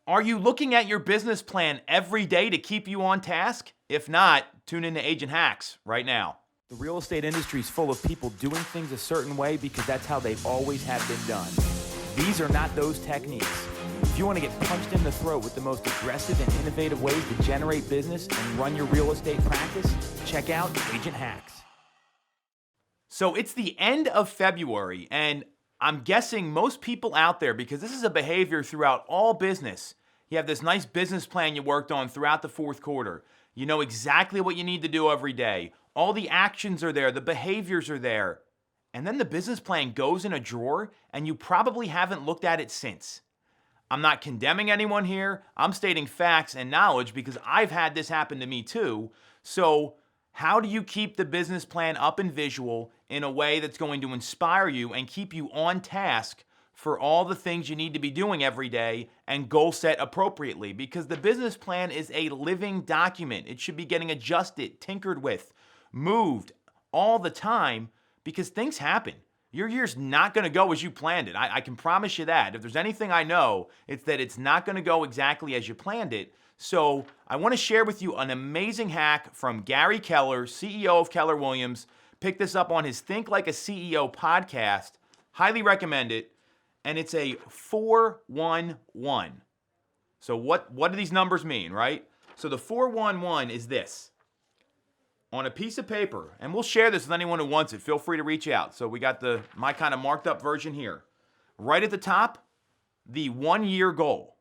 Are you looking at your business plan every day to keep you on task? If not, tune into Agent Hacks right now. The real estate industry is full of people doing things a certain way because that's how they always have been done. These are not those techniques. If you want to get punched in the throat with the most aggressive and innovative ways to generate business and run your real estate practice, check out Agent Hacks. So it's the end of February, and I'm guessing most people out there, because this is a behavior throughout all business, you have this nice business plan you worked on throughout the fourth quarter. You know exactly what you need to do every day. All the actions are there, the behaviors are there. And then the business plan goes in a drawer, and you probably haven't looked at it since. I'm not condemning anyone here. I'm stating facts and knowledge because I've had this happen to me too. So how do you keep the business plan up and visual in a way that's going to inspire you and keep you on task for all the things you need to be doing every day and goal set appropriately? Because the business plan is a living document. It should be getting adjusted, tinkered with, moved all the time because things happen. Your year's not going to go as you planned it. I can promise you that. If there's anything I know, it's that it's not going to go exactly as you planned it. So I want to share with you an amazing hack from Gary Keller, CEO of Keller Williams. Pick this up on his Think Like a CEO podcast. Highly recommend it. And it's a 411. So what do these numbers mean, right? So the 411 is this. On a piece of paper, and we'll share this with anyone who wants it. Feel free to reach out. So we got my kind of marked up version here. Right at the top, the 1 year goal.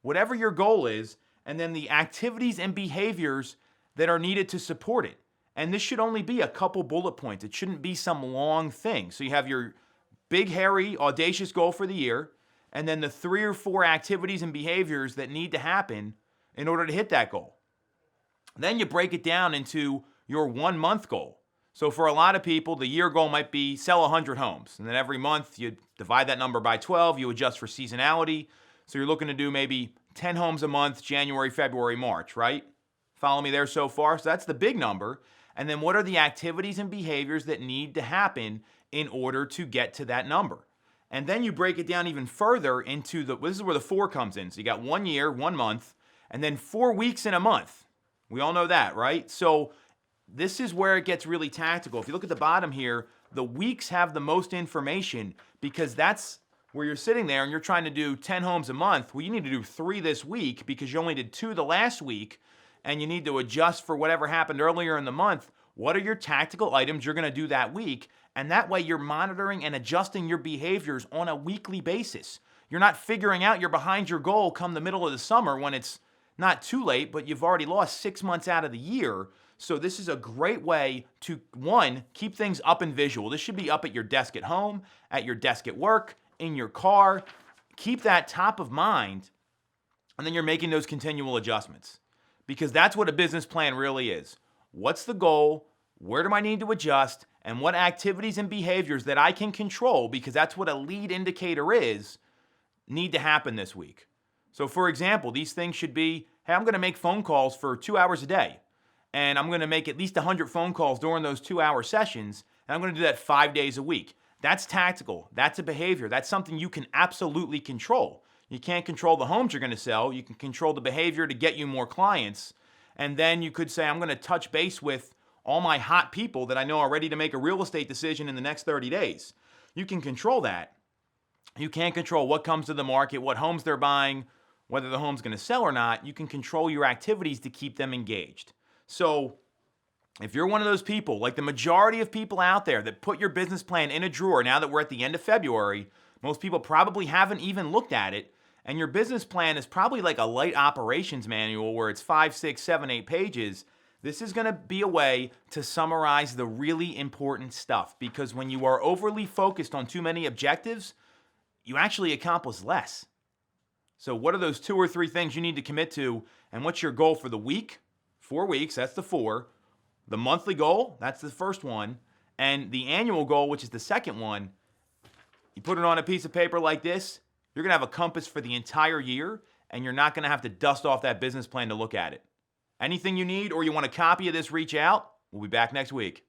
Whatever your goal is, and then the activities and behaviors that are needed to support it. And this should only be a couple bullet points. It shouldn't be some long thing. So you have your big, hairy, audacious goal for the year, and then the 3 or 4 activities and behaviors that need to happen in order to hit that goal. Then you break it down into your 1 month goal. So for a lot of people, the year goal might be sell 100 homes. And then every month you divide that number by 12, you adjust for seasonality. So you're looking to do maybe 10 homes a month, January, February, March, right? Follow me there so far? So that's the big number. And then what are the activities and behaviors that need to happen in order to get to that number? And then you break it down even further into this is where the 4 comes in. So you got 1 year, 1 month, and then 4 weeks in a month. We all know that, right? So this is where it gets really tactical. If you look at the bottom here, the weeks have the most information because that's where you're sitting there and you're trying to do 10 homes a month. Well, you need to do 3 this week because you only did 2 the last week, and you need to adjust for whatever happened earlier in the month. What are your tactical items you're going to do that week? And that way you're monitoring and adjusting your behaviors on a weekly basis. You're not figuring out you're behind your goal come the middle of the summer when it's not too late, but you've already lost 6 months out of the year. So this is a great way to, 1, keep things up and visual. This should be up at your desk at home, at your desk at work, in your car. Keep that top of mind, and then you're making those continual adjustments because that's what a business plan really is. What's the goal? Where do I need to adjust? And what activities and behaviors that I can control, because that's what a lead indicator is, need to happen this week. So for example, these things should be, hey, I'm going to make phone calls for 2 hours a day. And I'm going to make at least 100 phone calls during those 2-hour sessions. And I'm going to do that 5 days a week. That's tactical. That's a behavior. That's something you can absolutely control. You can't control the homes you're going to sell. You can control the behavior to get you more clients. And then you could say, I'm going to touch base with all my hot people that I know are ready to make a real estate decision in the next 30 days. You can control that. You can't control what comes to the market, what homes they're buying, whether the home's going to sell or not. You can control your activities to keep them engaged. So if you're one of those people, like the majority of people out there that put your business plan in a drawer now that we're at the end of February, most people probably haven't even looked at it. And your business plan is probably like a light operations manual where it's 5, 6, 7, 8 pages. This is going to be a way to summarize the really important stuff because when you are overly focused on too many objectives, you actually accomplish less. So what are those 2 or 3 things you need to commit to? And what's your goal for the week? 4 weeks, that's the 4. The monthly goal, that's the first one. And the annual goal, which is the second one, you put it on a piece of paper like this, you're going to have a compass for the entire year, and you're not going to have to dust off that business plan to look at it. Anything you need or you want a copy of this, reach out. We'll be back next week.